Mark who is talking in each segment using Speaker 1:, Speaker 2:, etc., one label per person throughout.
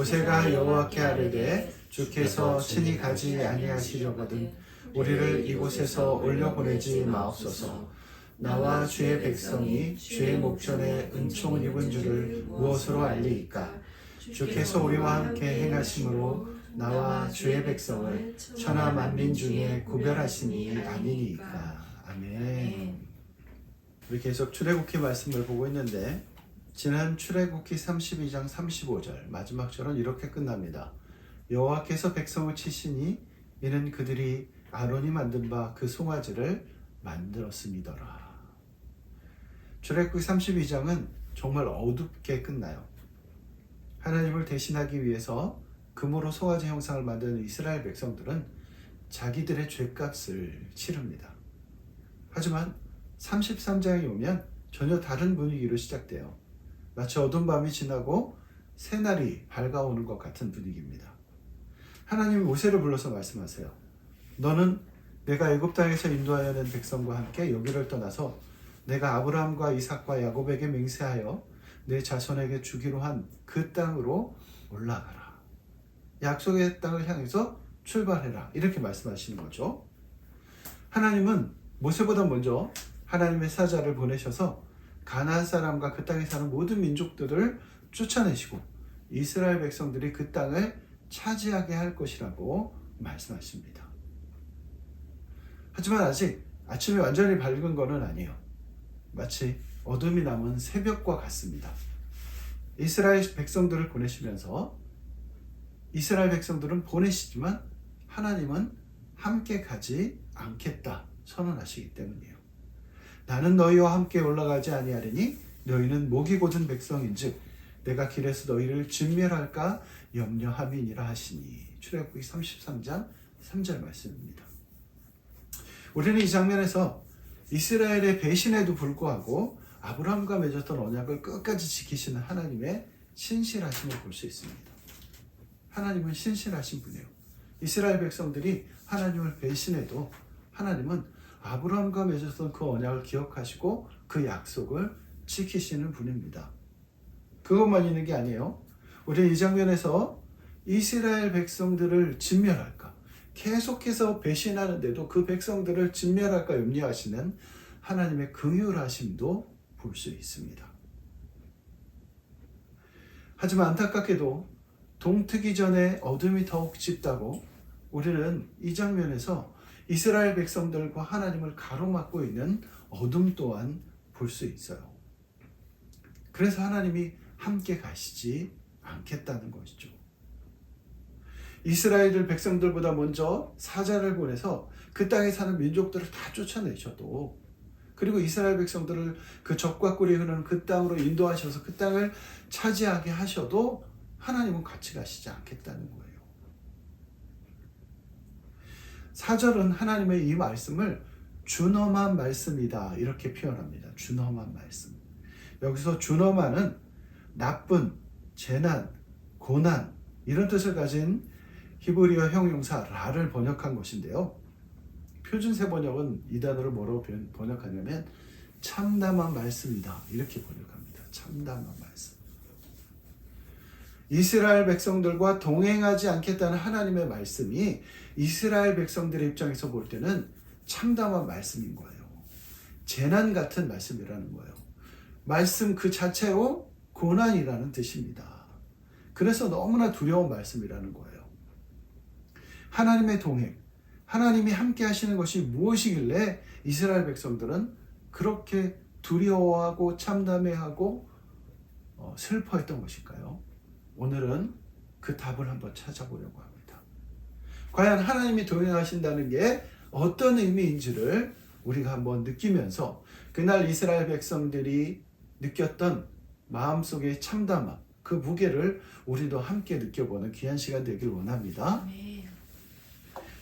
Speaker 1: 모세가 여호와께 아뢰되 주께서 친히 가지 아니하시려거든 우리를 이곳에서 올려보내지 마옵소서. 나와 주의 백성이 주의 목전에 은총을 입은 줄을 무엇으로 알리이까? 주께서 우리와 함께 행하심으로 나와 주의 백성을 천하 만민 중에 구별하시니 아니니이까. 아멘. 우리 계속 출애굽기 말씀을 보고 있는데 지난 출애굽기 32장 35절 마지막 절은 이렇게 끝납니다. 여호와께서 백성을 치시니 이는 그들이 아론이 만든 바 그 송아지를 만들었음이더라. 출애굽기 32장은 정말 어둡게 끝나요. 하나님을 대신하기 위해서 금으로 송아지 형상을 만드는 이스라엘 백성들은 자기들의 죄값을 치릅니다. 하지만 33장에 오면 전혀 다른 분위기로 시작돼요. 마치 어두운 밤이 지나고 새날이 밝아오는 것 같은 분위기입니다. 하나님이 모세를 불러서 말씀하세요. 너는 내가 애굽 땅에서 인도하여 낸 백성과 함께 여기를 떠나서 내가 아브라함과 이삭과 야곱에게 맹세하여 내 자손에게 주기로 한 그 땅으로 올라가라. 약속의 땅을 향해서 출발해라. 이렇게 말씀하시는 거죠. 하나님은 모세보다 먼저 하나님의 사자를 보내셔서 가나안 사람과 그 땅에 사는 모든 민족들을 쫓아내시고 이스라엘 백성들이 그 땅을 차지하게 할 것이라고 말씀하십니다. 하지만 아직 아침이 완전히 밝은 것은 아니에요. 마치 어둠이 남은 새벽과 같습니다. 이스라엘 백성들을 보내시면서 이스라엘 백성들은 보내시지만 하나님은 함께 가지 않겠다 선언하시기 때문이에요. 나는 너희와 함께 올라가지 아니하리니 너희는 목이 곧은 백성인즉 내가 길에서 너희를 진멸할까 염려함이니라 하시니. 출애굽기 33장 3절 말씀입니다. 우리는 이 장면에서 이스라엘의 배신에도 불구하고 아브라함과 맺었던 언약을 끝까지 지키시는 하나님의 신실하심을 볼 수 있습니다. 하나님은 신실하신 분이에요. 이스라엘 백성들이 하나님을 배신해도 하나님은 아브라함과 맺었던 그 언약을 기억하시고 그 약속을 지키시는 분입니다. 그것만 있는 게 아니에요. 우리는 이 장면에서 이스라엘 백성들을 진멸할까, 계속해서 배신하는데도 그 백성들을 진멸할까 염려하시는 하나님의 긍휼하심도 볼 수 있습니다. 하지만 안타깝게도 동트기 전에 어둠이 더욱 짙다고 우리는 이 장면에서 이스라엘 백성들과 하나님을 가로막고 있는 어둠 또한 볼 수 있어요. 그래서 하나님이 함께 가시지 않겠다는 것이죠. 이스라엘 백성들보다 먼저 사자를 보내서 그 땅에 사는 민족들을 다 쫓아내셔도, 그리고 이스라엘 백성들을 그 적과 꿀이 흐르는 그 땅으로 인도하셔서 그 땅을 차지하게 하셔도 하나님은 같이 가시지 않겠다는 거예요. 4절은 하나님의 이 말씀을 준엄한 말씀이다 이렇게 표현합니다. 준엄한 말씀. 여기서 준엄한은 나쁜, 재난, 고난 이런 뜻을 가진 히브리어 형용사 라를 번역한 것인데요. 표준세 번역은 이 단어를 뭐라고 번역하냐면 참담한 말씀이다 이렇게 번역합니다. 참담한 말씀. 이스라엘 백성들과 동행하지 않겠다는 하나님의 말씀이 이스라엘 백성들의 입장에서 볼 때는 참담한 말씀인 거예요. 재난 같은 말씀이라는 거예요. 말씀 그 자체로 고난이라는 뜻입니다. 그래서 너무나 두려운 말씀이라는 거예요. 하나님의 동행, 하나님이 함께 하시는 것이 무엇이길래 이스라엘 백성들은 그렇게 두려워하고 참담해하고 슬퍼했던 것일까요? 오늘은 그 답을 한번 찾아보려고 합니다. 과연 하나님이 동행하신다는 게 어떤 의미인지를 우리가 한번 느끼면서 그날 이스라엘 백성들이 느꼈던 마음속의 참담함, 그 무게를 우리도 함께 느껴보는 귀한 시간 되길 원합니다.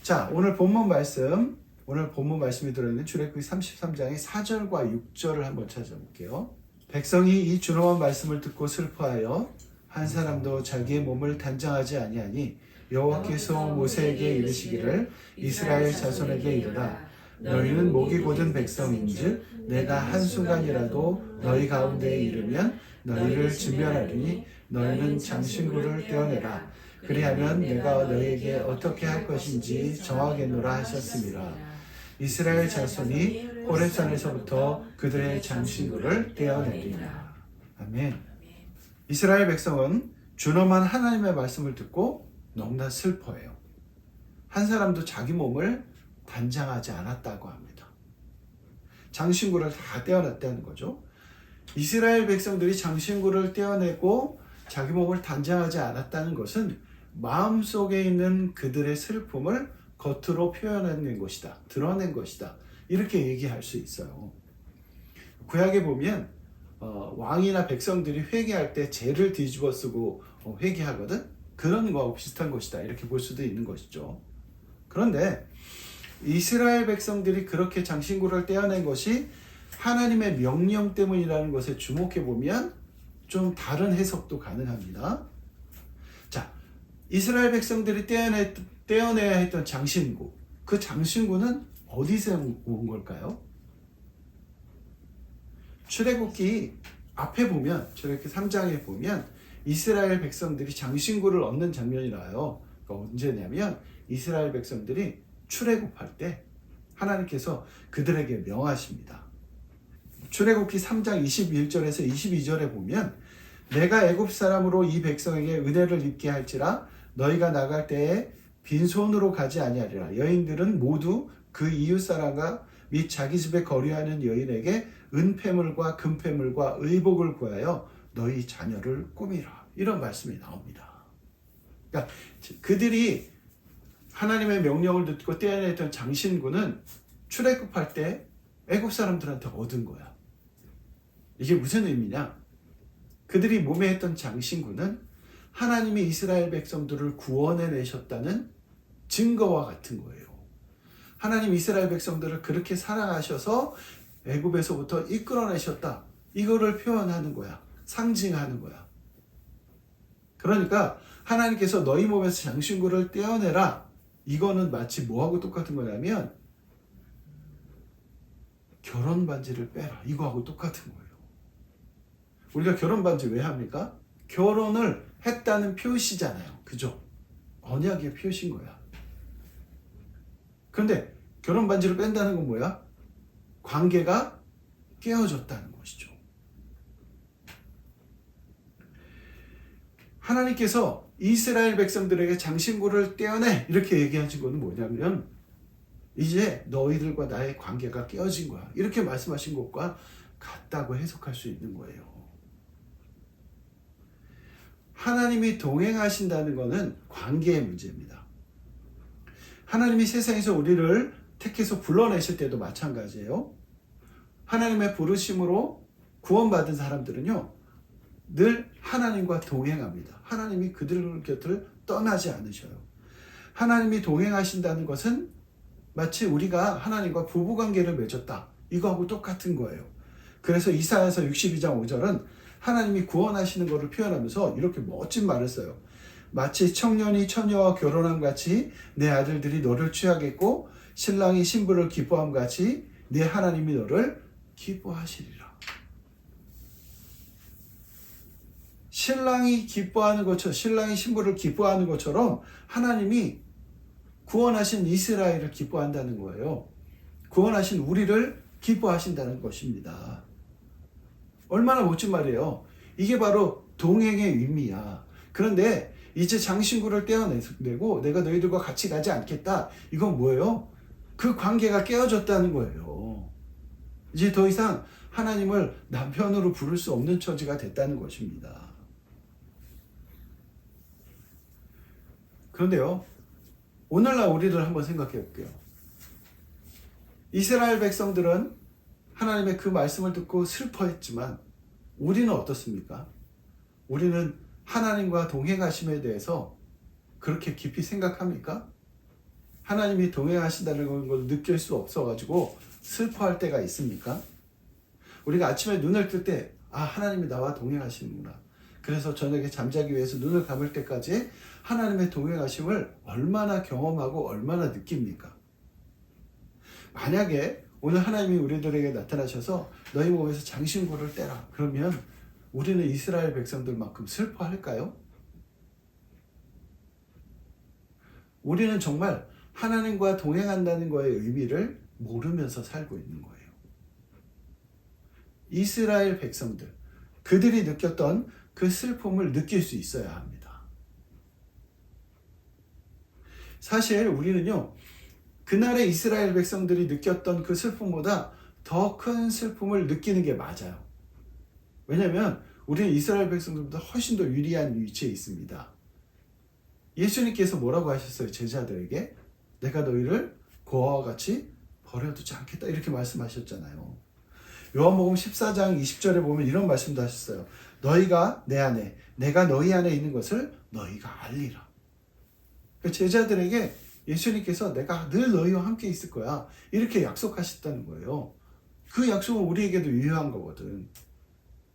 Speaker 1: 자, 오늘 본문 말씀이 들어있는 출애굽기 33장의 4절과 6절을 한번 찾아볼게요. 백성이 이 준엄한 말씀을 듣고 슬퍼하여 한 사람도 자기의 몸을 단장하지 아니하니 여호와께서 모세에게 이르시기를 이스라엘 자손에게 이르라 너희는 목이 곧은 백성인즉 내가 한순간이라도 너희 가운데에 이르면 너희를 진멸하리니 너희는 장신구를 떼어내라. 그리하면 내가 너희에게 어떻게 할 것인지 정하겠노라 하셨습니다. 이스라엘 자손이 호렙산에서부터 그들의 장신구를 떼어내리라. 아멘. 이스라엘 백성은 준엄한 하나님의 말씀을 듣고 너무나 슬퍼해요. 한 사람도 자기 몸을 단장하지 않았다고 합니다. 장신구를 다 떼어냈다는 거죠. 이스라엘 백성들이 장신구를 떼어내고 자기 몸을 단장하지 않았다는 것은 마음속에 있는 그들의 슬픔을 겉으로 표현해낸 것이다. 드러낸 것이다. 이렇게 얘기할 수 있어요. 구약에 보면 왕이나 백성들이 회개할 때 죄를 뒤집어 쓰고 회개하거든. 그런 거하고 비슷한 것이다. 이렇게 볼 수도 있는 것이죠. 그런데 이스라엘 백성들이 그렇게 장신구를 떼어낸 것이 하나님의 명령 때문이라는 것에 주목해 보면 좀 다른 해석도 가능합니다. 자, 이스라엘 백성들이 떼어내야 했던 장신구, 그 장신구는 어디서 온 걸까요? 출애굽기 앞에 보면, 출애굽기 3장에 보면 이스라엘 백성들이 장신구를 얻는 장면이 나와요. 그러니까 언제냐면 이스라엘 백성들이 출애굽할 때 하나님께서 그들에게 명하십니다. 출애굽기 3장 21절에서 22절에 보면 내가 애굽 사람으로 이 백성에게 은혜를 입게 할지라 너희가 나갈 때에 빈손으로 가지 아니하리라. 여인들은 모두 그 이웃 사람과 및 자기 집에 거류하는 여인에게 은폐물과 금폐물과 의복을 구하여 너희 자녀를 꾸미라. 이런 말씀이 나옵니다. 그러니까 그들이 하나님의 명령을 듣고 떼어냈던 장신구는 출애굽할 때 애굽 사람들한테 얻은 거야. 이게 무슨 의미냐? 그들이 몸에 했던 장신구는 하나님이 이스라엘 백성들을 구원해내셨다는 증거와 같은 거예요. 하나님 이스라엘 백성들을 그렇게 사랑하셔서 애굽에서부터 이끌어내셨다. 이거를 표현하는 거야. 상징하는 거야. 그러니까 하나님께서 너희 몸에서 장신구를 떼어내라. 이거는 마치 뭐하고 똑같은 거냐면 결혼 반지를 빼라. 이거하고 똑같은 거예요. 우리가 결혼 반지 왜 합니까? 결혼을 했다는 표시잖아요. 그죠? 언약의 표시인 거야. 그런데 결혼 반지를 뺀다는 건 뭐야? 관계가 깨어졌다는 것이죠. 하나님께서 이스라엘 백성들에게 장신구를 떼어내 이렇게 얘기하신 것은 뭐냐면 이제 너희들과 나의 관계가 깨어진 거야. 이렇게 말씀하신 것과 같다고 해석할 수 있는 거예요. 하나님이 동행하신다는 것은 관계의 문제입니다. 하나님이 세상에서 우리를 택해서 불러내실 때도 마찬가지예요. 하나님의 부르심으로 구원받은 사람들은요, 늘 하나님과 동행합니다. 하나님이 그들 곁을 떠나지 않으셔요. 하나님이 동행하신다는 것은 마치 우리가 하나님과 부부관계를 맺었다. 이거하고 똑같은 거예요. 그래서 이사야서 62장 5절은 하나님이 구원하시는 것을 표현하면서 이렇게 멋진 말을 써요. 마치 청년이 처녀와 결혼함 같이 내 아들들이 너를 취하겠고 신랑이 신부를 기뻐함 같이 네 하나님이 너를 기뻐하시리라. 신랑이 기뻐하는 것처럼, 신랑이 신부를 기뻐하는 것처럼 하나님이 구원하신 이스라엘을 기뻐한다는 거예요. 구원하신 우리를 기뻐하신다는 것입니다. 얼마나 멋진 말이에요. 이게 바로 동행의 의미야. 그런데 이제 장신구를 떼어내고 내가 너희들과 같이 가지 않겠다. 이건 뭐예요? 그 관계가 깨어졌다는 거예요. 이제 더 이상 하나님을 남편으로 부를 수 없는 처지가 됐다는 것입니다. 그런데요, 오늘날 우리를 한번 생각해 볼게요. 이스라엘 백성들은 하나님의 그 말씀을 듣고 슬퍼했지만 우리는 어떻습니까? 우리는 하나님과 동행하심에 대해서 그렇게 깊이 생각합니까? 하나님이 동행하신다는 걸 느낄 수 없어가지고 슬퍼할 때가 있습니까? 우리가 아침에 눈을 뜰 때, 하나님이 나와 동행하시는구나. 그래서 저녁에 잠자기 위해서 눈을 감을 때까지 하나님의 동행하심을 얼마나 경험하고 얼마나 느낍니까? 만약에 오늘 하나님이 우리들에게 나타나셔서 너희 몸에서 장신구를 떼라. 그러면 우리는 이스라엘 백성들만큼 슬퍼할까요? 우리는 정말 하나님과 동행한다는 거의 의미를 모르면서 살고 있는 거예요. 이스라엘 백성들, 그들이 느꼈던 그 슬픔을 느낄 수 있어야 합니다. 사실 우리는요, 그날의 이스라엘 백성들이 느꼈던 그 슬픔보다 더 큰 슬픔을 느끼는 게 맞아요. 왜냐하면 우리는 이스라엘 백성들보다 훨씬 더 유리한 위치에 있습니다. 예수님께서 뭐라고 하셨어요? 제자들에게 내가 너희를 고아와 같이 버려두지 않겠다 이렇게 말씀하셨잖아요. 요한복음 14장 20절에 보면 이런 말씀도 하셨어요. 너희가 내 안에 내가 너희 안에 있는 것을 너희가 알리라. 제자들에게 예수님께서 내가 늘 너희와 함께 있을 거야 이렇게 약속하셨다는 거예요. 그 약속은 우리에게도 유효한 거거든.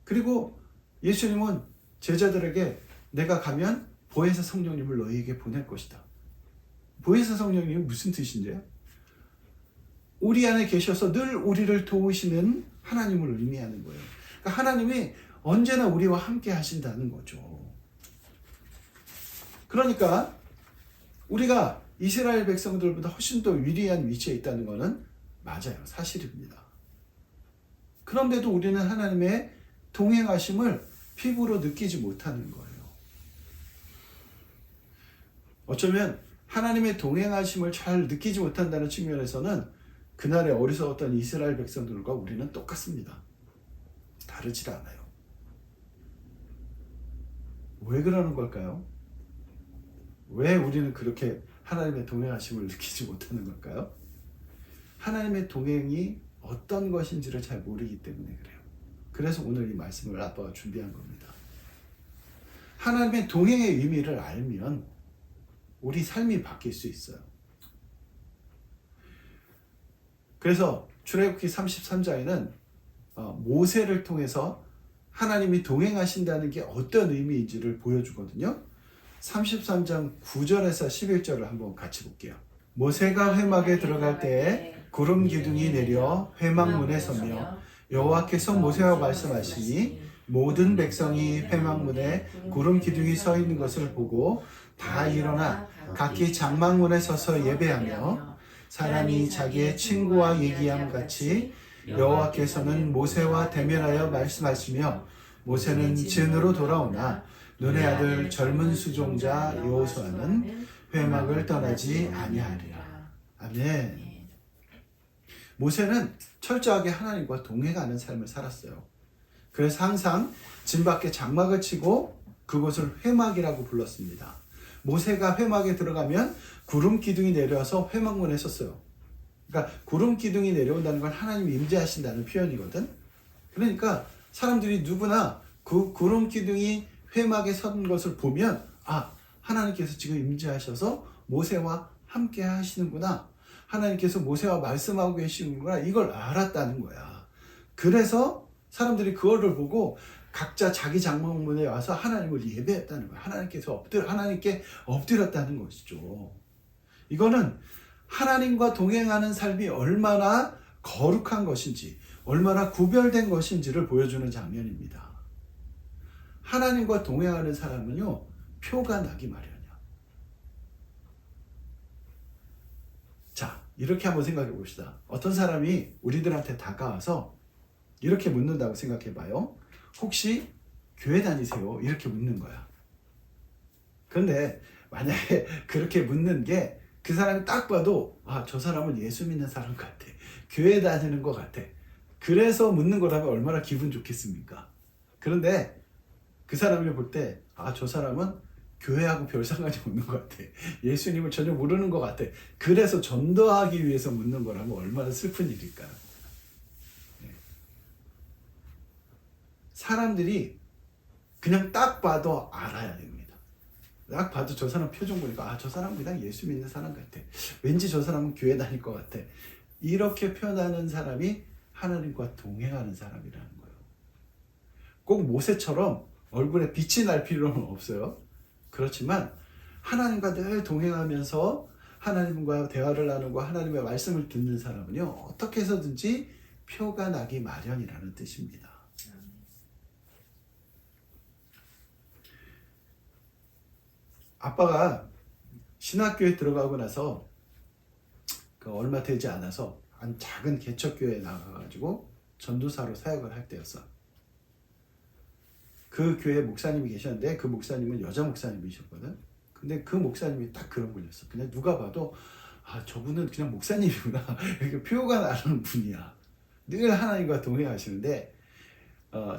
Speaker 1: 그리고 예수님은 제자들에게 내가 가면 보혜사 성령님을 너희에게 보낼 것이다. 보혜사 성령님은 무슨 뜻인데요? 우리 안에 계셔서 늘 우리를 도우시는 하나님을 의미하는 거예요. 그러니까 하나님이 언제나 우리와 함께 하신다는 거죠. 그러니까 우리가 이스라엘 백성들보다 훨씬 더 유리한 위치에 있다는 것은 맞아요. 사실입니다. 그런데도 우리는 하나님의 동행하심을 피부로 느끼지 못하는 거예요. 어쩌면 하나님의 동행하심을 잘 느끼지 못한다는 측면에서는 그날의 어리석었던 이스라엘 백성들과 우리는 똑같습니다. 다르질 않아요. 왜 그러는 걸까요? 왜 우리는 그렇게 하나님의 동행하심을 느끼지 못하는 걸까요? 하나님의 동행이 어떤 것인지를 잘 모르기 때문에 그래요. 그래서 오늘 이 말씀을 아빠가 준비한 겁니다. 하나님의 동행의 의미를 알면 우리 삶이 바뀔 수 있어요. 그래서 출애굽기 33장에는 모세를 통해서 하나님이 동행하신다는 게 어떤 의미인지를 보여주거든요. 33장 9절에서 11절을 한번 같이 볼게요. 모세가 회막에 들어갈 때에 구름 기둥이 내려 회막문에 서며 여호와께서 모세와 말씀하시니 모든 백성이 회막문에 구름 기둥이 서 있는 것을 보고 다 일어나 각기 장막문에 서서 예배하며 사람이 자기의 친구와 얘기함 같이 여호와께서는 모세와 대면하여 말씀하시며 모세는 진으로 돌아오나 눈의 아들 젊은 수종자 여호수아는 회막을 떠나지 아니하리라. 아멘. 모세는 철저하게 하나님과 동행하는 삶을 살았어요. 그래서 항상 진 밖에 장막을 치고 그곳을 회막이라고 불렀습니다. 모세가 회막에 들어가면 구름 기둥이 내려와서 회막문에 섰어요. 그러니까 구름 기둥이 내려온다는 건 하나님이 임재하신다는 표현이거든. 그러니까 사람들이 누구나 그 구름 기둥이 회막에 선 것을 보면 하나님께서 지금 임재하셔서 모세와 함께 하시는구나. 하나님께서 모세와 말씀하고 계시는구나. 이걸 알았다는 거야. 그래서 사람들이 그거를 보고 각자 자기 장막문에 와서 하나님을 예배했다는 거야. 하나님께 엎드렸다는 것이죠. 이거는 하나님과 동행하는 삶이 얼마나 거룩한 것인지, 얼마나 구별된 것인지를 보여주는 장면입니다. 하나님과 동행하는 사람은요, 표가 나기 마련이야. 자, 이렇게 한번 생각해 봅시다. 어떤 사람이 우리들한테 다가와서 이렇게 묻는다고 생각해 봐요. 혹시 교회 다니세요? 이렇게 묻는 거야. 그런데 만약에 그렇게 묻는 게 그 사람이 딱 봐도 저 사람은 예수 믿는 사람 같아. 교회 다니는 것 같아. 그래서 묻는 거라면 얼마나 기분 좋겠습니까? 그런데 그 사람이 볼 때 저 사람은 교회하고 별 상관이 없는 것 같아. 예수님을 전혀 모르는 것 같아. 그래서 전도하기 위해서 묻는 거라면 얼마나 슬픈 일일까요? 사람들이 그냥 딱 봐도 알아야 됩니다. 딱 봐도 저 사람 표정 보니까 저 사람 그냥 예수 믿는 사람 같아. 왠지 저 사람은 교회 다닐 것 같아. 이렇게 표현하는 사람이 하나님과 동행하는 사람이라는 거예요. 꼭 모세처럼 얼굴에 빛이 날 필요는 없어요. 그렇지만 하나님과 늘 동행하면서 하나님과 대화를 나누고 하나님의 말씀을 듣는 사람은요, 어떻게 해서든지 표가 나기 마련이라는 뜻입니다. 아빠가 신학교에 들어가고 나서 얼마 되지 않아서 한 작은 개척교회에 나가가지고 전도사로 사역을 할 때였어. 그 교회 목사님이 계셨는데 그 목사님은 여자 목사님이셨거든. 근데 그 목사님이 딱 그런 분이었어. 그냥 누가 봐도 저분은 그냥 목사님이구나 이렇게 표가 나는 분이야. 늘 하나님과 동행하시는데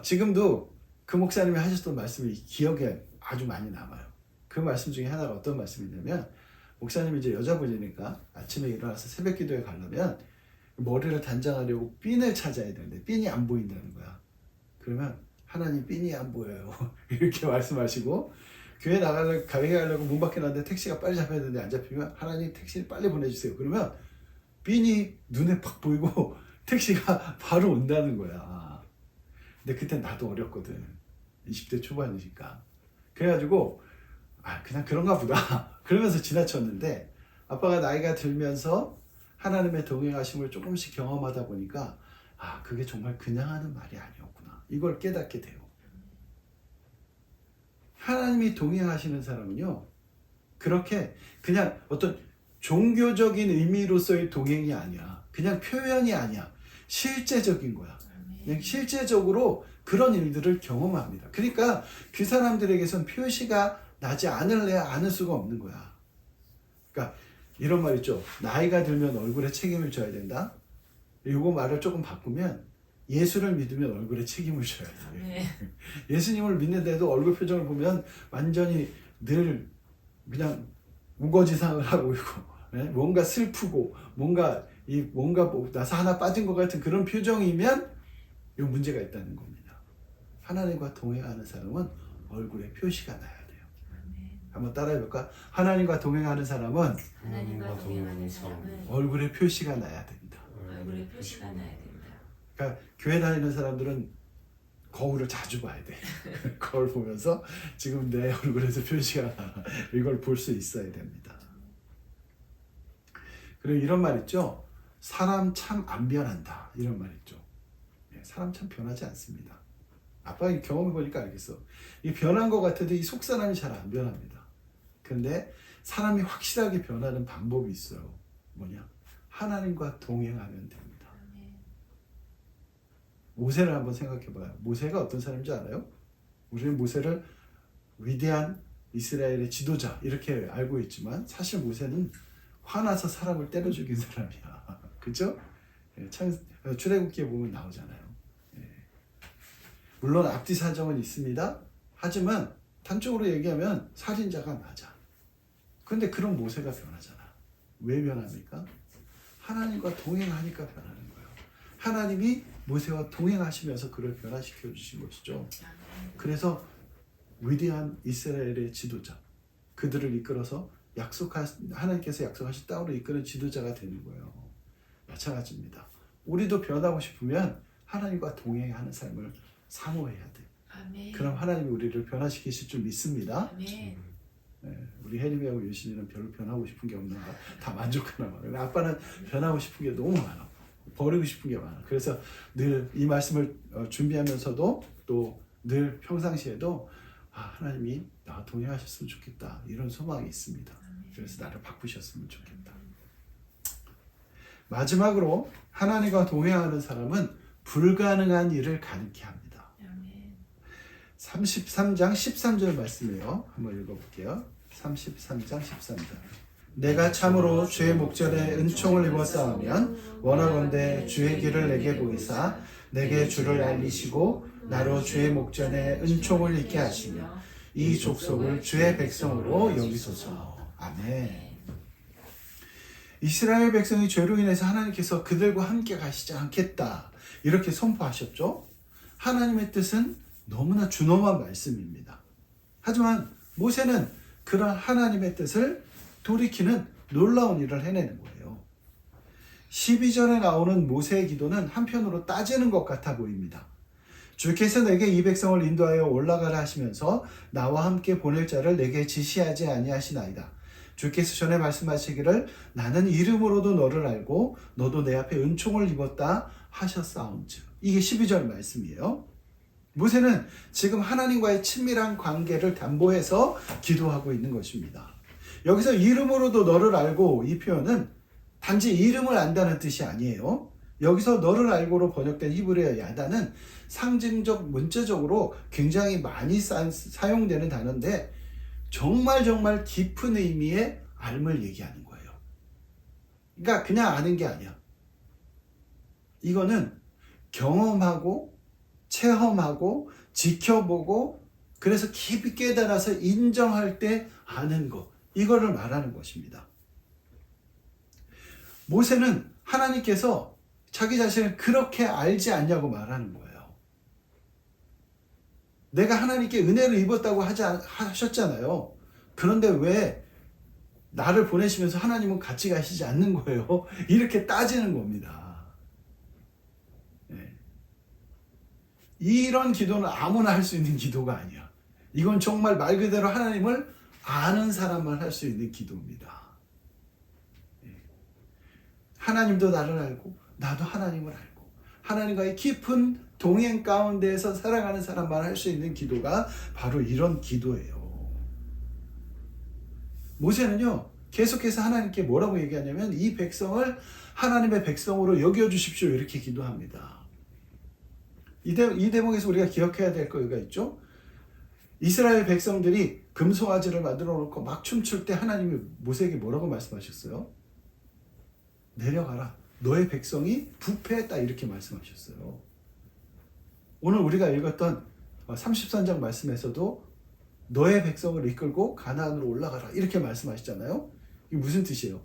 Speaker 1: 지금도 그 목사님이 하셨던 말씀이 기억에 아주 많이 남아요. 그 말씀 중에 하나가 어떤 말씀이냐면, 목사님이 이제 여자분이니까 아침에 일어나서 새벽 기도에 가려면 머리를 단장하려고 핀을 찾아야 되는데 핀이 안 보인다는 거야. 그러면 하나님 핀이 안 보여요 이렇게 말씀하시고, 교회 가려고 문 밖에 나왔는데 택시가 빨리 잡혀야 되는데 안 잡히면 하나님 택시를 빨리 보내주세요. 그러면 핀이 눈에 팍 보이고 택시가 바로 온다는 거야. 근데 그때 나도 어렸거든. 20대 초반이니까. 그래가지고 그냥 그런가 보다 그러면서 지나쳤는데, 아빠가 나이가 들면서 하나님의 동행하심을 조금씩 경험하다 보니까 그게 정말 그냥 하는 말이 아니었구나, 이걸 깨닫게 돼요. 하나님이 동행하시는 사람은요, 그렇게 그냥 어떤 종교적인 의미로서의 동행이 아니야. 그냥 표현이 아니야. 실제적인 거야. 그냥 실제적으로 그런 일들을 경험합니다. 그러니까 그 사람들에게선 표시가 나지 않을래야 않을 수가 없는 거야. 그러니까 이런 말 있죠. 나이가 들면 얼굴에 책임을 져야 된다. 이거 말을 조금 바꾸면, 예수를 믿으면 얼굴에 책임을 져야 돼.
Speaker 2: 네.
Speaker 1: 예수님을 믿는데도 얼굴 표정을 보면 완전히 늘 그냥 우거지상을 하고 있고, 뭔가 슬프고 뭔가 나서 하나 빠진 것 같은 그런 표정이면 이 문제가 있다는 겁니다. 하나님과 동행하는 사람은 얼굴에 표시가 나야 돼요. 한번 따라해볼까? 하나님과 동행하는 사람은 얼굴에 표시가 나야 된다.
Speaker 2: 얼굴에 표시가 나야 된다.
Speaker 1: 그러니까 교회 다니는 사람들은 거울을 자주 봐야 돼. 거울 보면서 지금 내 얼굴에서 표시가 나, 이걸 볼 수 있어야 됩니다. 그리고 이런 말 있죠. 사람 참 안 변한다, 이런 말 있죠. 사람 참 변하지 않습니다. 아빠가 경험해 보니까 알겠어. 이 변한 것 같아도 이 속 사람이 잘 안 변합니다. 그런데 사람이 확실하게 변하는 방법이 있어요. 뭐냐? 하나님과 동행하면 됩니다. 모세를 한번 생각해 봐요. 모세가 어떤 사람인지 알아요? 우리는 모세를 위대한 이스라엘의 지도자 이렇게 알고 있지만, 사실 모세는 화나서 사람을 때려 죽인 사람이야. 그죠? 출애굽기에 보면 나오잖아요. 물론 앞뒤 사정은 있습니다. 하지만 단적으로 얘기하면 살인자가 맞아. 그런데 그런 모세가 변하잖아. 왜 변합니까? 하나님과 동행하니까 변하는 거예요. 하나님이 모세와 동행하시면서 그를 변화시켜 주신 것이죠. 그래서 위대한 이스라엘의 지도자, 그들을 이끌어서 하나님께서 약속하신 땅으로 이끄는 지도자가 되는 거예요. 마찬가지입니다. 우리도 변하고 싶으면 하나님과 동행하는 삶을 사모해야 돼.
Speaker 2: 아멘.
Speaker 1: 그럼 하나님이 우리를 변화시키실 줄 믿습니다.
Speaker 2: 아멘.
Speaker 1: 우리 혜림이하고 유신이는 별로 변하고 싶은 게 없는가? 다 만족하나 봐. 아빠는 변하고 싶은 게 너무 많아. 버리고 싶은 게 많아. 그래서 늘 이 말씀을 준비하면서도 또 늘 평상시에도 하나님이 나와 동행하셨으면 좋겠다, 이런 소망이 있습니다. 그래서 나를 바꾸셨으면 좋겠다. 마지막으로 하나님과 동행하는 사람은 불가능한 일을 가능케 합니다. 33장 13절 말씀이에요. 한번 읽어볼게요. 33장 13절. 내가 참으로 주의 목전에 은총을 입었사오면 원하건대 주의 길을 내게 보이사 내게 주를 알리시고 나로 주의 목전에 은총을 입게 하시며 이 족속을 주의 백성으로 여기소서. 아멘. 이스라엘 백성이 죄로 인해서 하나님께서 그들과 함께 가시지 않겠다, 이렇게 선포하셨죠. 하나님의 뜻은 너무나 준엄한 말씀입니다. 하지만 모세는 그런 하나님의 뜻을 돌이키는 놀라운 일을 해내는 거예요. 12절에 나오는 모세의 기도는 한편으로 따지는 것 같아 보입니다. 주께서 내게 이 백성을 인도하여 올라가라 하시면서 나와 함께 보낼 자를 내게 지시하지 아니하시나이다. 주께서 전에 말씀하시기를 나는 이름으로도 너를 알고 너도 내 앞에 은총을 입었다 하셨사온즉. 이게 12절 말씀이에요. 모세는 지금 하나님과의 친밀한 관계를 담보해서 기도하고 있는 것입니다. 여기서 이름으로도 너를 알고 이 표현은 단지 이름을 안다는 뜻이 아니에요. 여기서 너를 알고로 번역된 히브리어 야다는 상징적 문자적으로 굉장히 많이 사용되는 단어인데 정말 깊은 의미의 알을 얘기하는 거예요. 그러니까 그냥 아는 게 아니야. 이거는 경험하고 체험하고 지켜보고 그래서 깊이 깨달아서 인정할 때 아는 것, 이거를 말하는 것입니다. 모세는 하나님께서 자기 자신을 그렇게 알지 않냐고 말하는 거예요. 내가 하나님께 은혜를 입었다고 하셨잖아요. 그런데 왜 나를 보내시면서 하나님은 같이 가시지 않는 거예요? 이렇게 따지는 겁니다. 네. 이런 기도는 아무나 할 수 있는 기도가 아니야. 이건 정말 말 그대로 하나님을 아는 사람만 할 수 있는 기도입니다. 네. 하나님도 나를 알고 나도 하나님을 알고 하나님과의 깊은 동행 가운데에서 살아가는 사람만 할 수 있는 기도가 바로 이런 기도예요. 모세는요 계속해서 하나님께 뭐라고 얘기하냐면 이 백성을 하나님의 백성으로 여겨주십시오 이렇게 기도합니다. 이 대목에서 우리가 기억해야 될 거가 있죠. 이스라엘 백성들이 금송아지를 만들어 놓고 막 춤출 때 하나님이 모세에게 뭐라고 말씀하셨어요? 내려가라. 너의 백성이 부패했다 이렇게 말씀하셨어요. 오늘 우리가 읽었던 33장 말씀에서도 너의 백성을 이끌고 가나안으로 올라가라 이렇게 말씀하시잖아요. 이게 무슨 뜻이에요?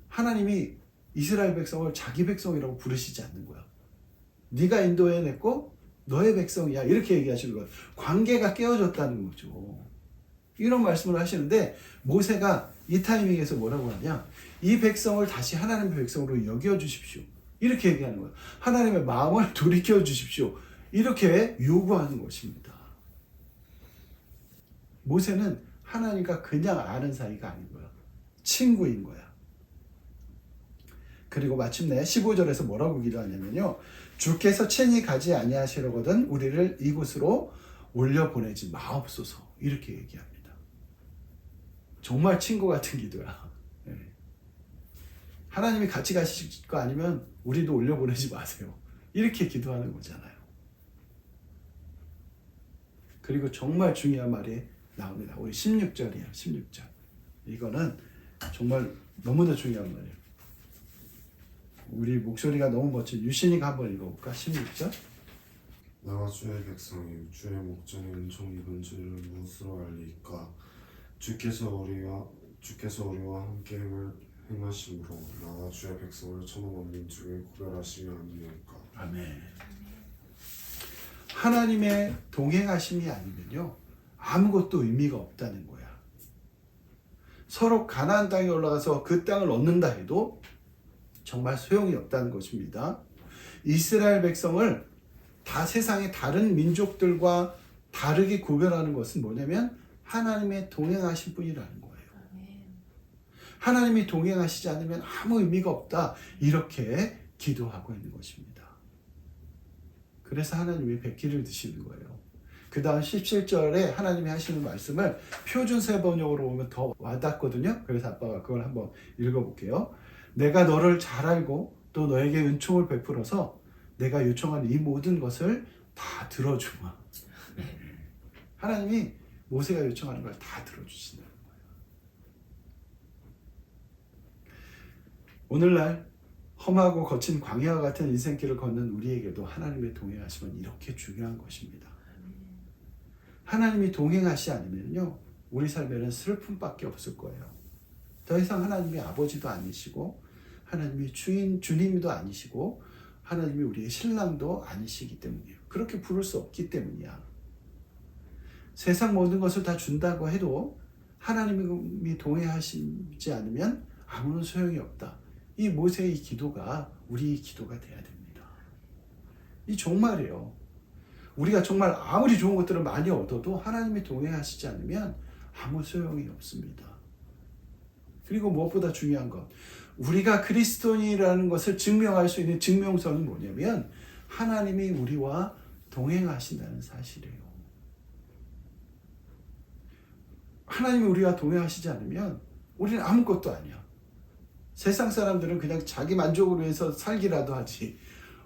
Speaker 1: 하나님이 이스라엘 백성을 자기 백성이라고 부르시지 않는 거야. 네가 인도해냈고 너의 백성이야 이렇게 얘기하시는 거예요. 관계가 깨어졌다는 거죠. 이런 말씀을 하시는데 모세가 이 타이밍에서 뭐라고 하냐, 이 백성을 다시 하나님의 백성으로 여겨주십시오 이렇게 얘기하는 거예요. 하나님의 마음을 돌이켜 주십시오 이렇게 요구하는 것입니다. 모세는 하나님과 그냥 아는 사이가 아닌 거야. 친구인 거야. 그리고 마침내 15절에서 뭐라고 기도하냐면요, 주께서 친히 가지 아니하시려거든 우리를 이곳으로 올려보내지 마옵소서 이렇게 얘기합니다. 정말 친구 같은 기도야. 네. 하나님이 같이 가실 거 아니면 우리도 올려보내지 마세요 이렇게 기도하는 거잖아요. 그리고 정말 중요한 말이 나옵니다. 우리 16절이에요. 16절. 이거는 정말 너무나 중요한 말이에요. 우리 목소리가 너무 멋진 유신이가 한번 읽어볼까? 16절.
Speaker 3: 나와 주의 백성이 주의 목전에 은총 입은 줄을 무엇으로 알리까? 주께서 우리와 함께 행하심으로 나와 주의 백성을 천함없는 중에 구별하시며 아니니까.
Speaker 1: 아멘. 하나님의 동행하심이 아니면요 아무것도 의미가 없다는 거야. 서로 가나안 땅에 올라가서 그 땅을 얻는다 해도 정말 소용이 없다는 것입니다. 이스라엘 백성을 다 세상의 다른 민족들과 다르게 구별하는 것은 뭐냐면 하나님의 동행하신 분이라는 거예요. 하나님이 동행하시지 않으면 아무 의미가 없다 이렇게 기도하고 있는 것입니다. 그래서 하나님이 백기를 드시는 거예요. 그 다음 17절에 하나님이 하시는 말씀을 표준세 번역으로 보면 더 와닿거든요. 그래서 아빠가 그걸 한번 읽어볼게요. 내가 너를 잘 알고 또 너에게 은총을 베풀어서 내가 요청한 이 모든 것을 다 들어주마. 하나님이 모세가 요청하는 걸 다 들어주신다는 거예요. 오늘날 험하고 거친 광야와 같은 인생길을 걷는 우리에게도 하나님의 동행하심은 이렇게 중요한 것입니다. 하나님이 동행하시지 않으면요 우리 삶에는 슬픔밖에 없을 거예요. 더 이상 하나님이 아버지도 아니시고 하나님이 주님도 아니시고 하나님이 우리의 신랑도 아니시기 때문이에요. 그렇게 부를 수 없기 때문이야. 세상 모든 것을 다 준다고 해도 하나님이 동행하시지 않으면 아무런 소용이 없다. 이 모세의 기도가 우리의 기도가 돼야 됩니다. 이 정말이에요. 우리가 정말 아무리 좋은 것들을 많이 얻어도 하나님이 동행하시지 않으면 아무 소용이 없습니다. 그리고 무엇보다 중요한 것, 우리가 그리스도인이라는 것을 증명할 수 있는 증명서는 뭐냐면 하나님이 우리와 동행하신다는 사실이에요. 하나님이 우리와 동행하시지 않으면 우리는 아무것도 아니야. 세상 사람들은 그냥 자기 만족을 위해서 살기라도 하지.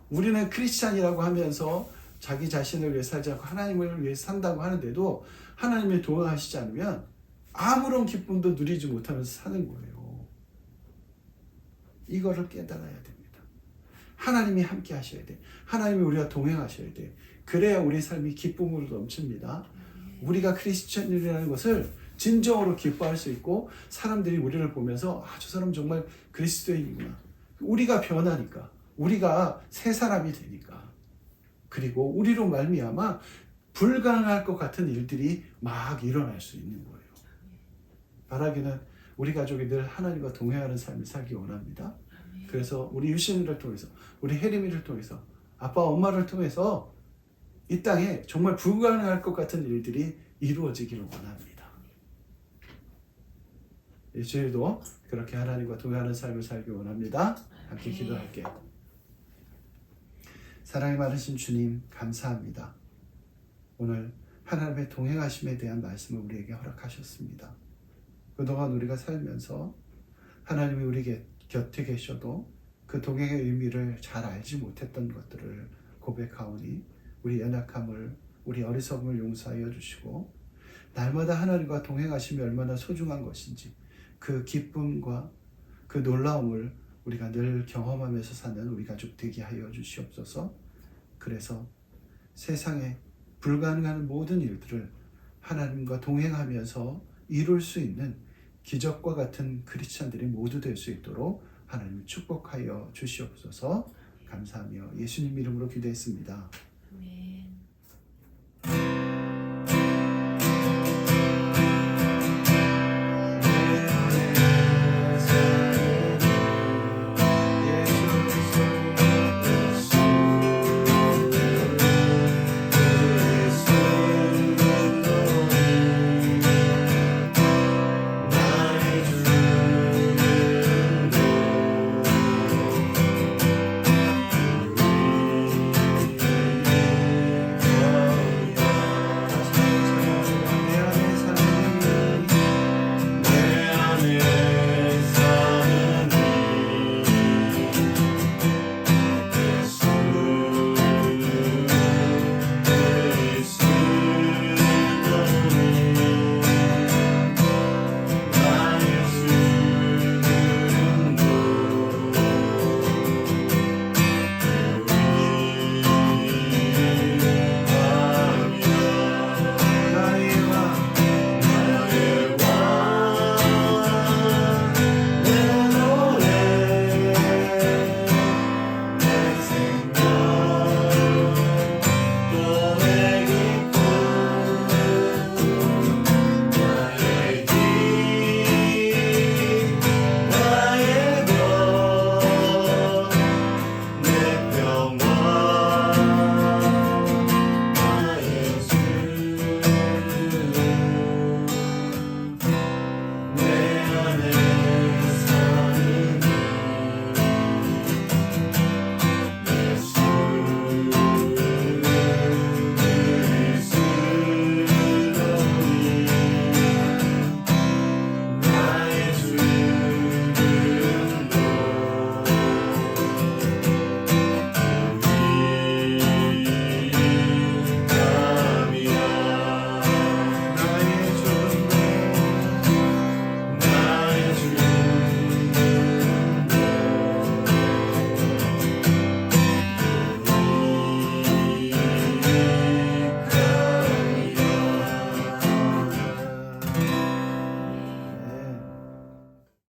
Speaker 1: 우리는 크리스찬이라고 하면서 자기 자신을 위해 살지 않고 하나님을 위해 산다고 하는데도 하나님이 동행하시지 않으면 아무런 기쁨도 누리지 못하면서 사는 거예요. 이거를 깨달아야 됩니다. 하나님이 함께 하셔야 돼. 하나님이 우리와 동행하셔야 돼. 그래야 우리 삶이 기쁨으로 넘칩니다. 우리가 크리스찬이라는 것을 진정으로 기뻐할 수 있고 사람들이 우리를 보면서 저 사람 정말 그리스도인이구나. 우리가 변하니까. 우리가 새 사람이 되니까. 그리고 우리로 말미암아 불가능할 것 같은 일들이 막 일어날 수 있는 거예요. 바라기는 우리 가족이 늘 하나님과 동행하는 삶을 살기 원합니다. 그래서 우리 유신이를 통해서 우리 혜림이를 통해서 아빠 엄마를 통해서 이 땅에 정말 불가능할 것 같은 일들이 이루어지기를 원합니다. 이 주일도 그렇게 하나님과 동행하는 삶을 살기 원합니다. 함께 기도할게요. 사랑이 많으신 주님 감사합니다. 오늘 하나님의 동행하심에 대한 말씀을 우리에게 허락하셨습니다. 그동안 우리가 살면서 하나님이 우리 곁에 계셔도 그 동행의 의미를 잘 알지 못했던 것들을 고백하오니 우리 연약함을 우리 어리석음을 용서하여 주시고 날마다 하나님과 동행하심이 얼마나 소중한 것인지 그 기쁨과 그 놀라움을 우리가 늘 경험하면서 사는 우리 가족 되게 하여 주시옵소서. 그래서 세상에 불가능한 모든 일들을 하나님과 동행하면서 이룰 수 있는 기적과 같은 크리스찬들이 모두 될 수 있도록 하나님 축복하여 주시옵소서. 감사하며 예수님 이름으로 기도했습니다.
Speaker 2: 아멘.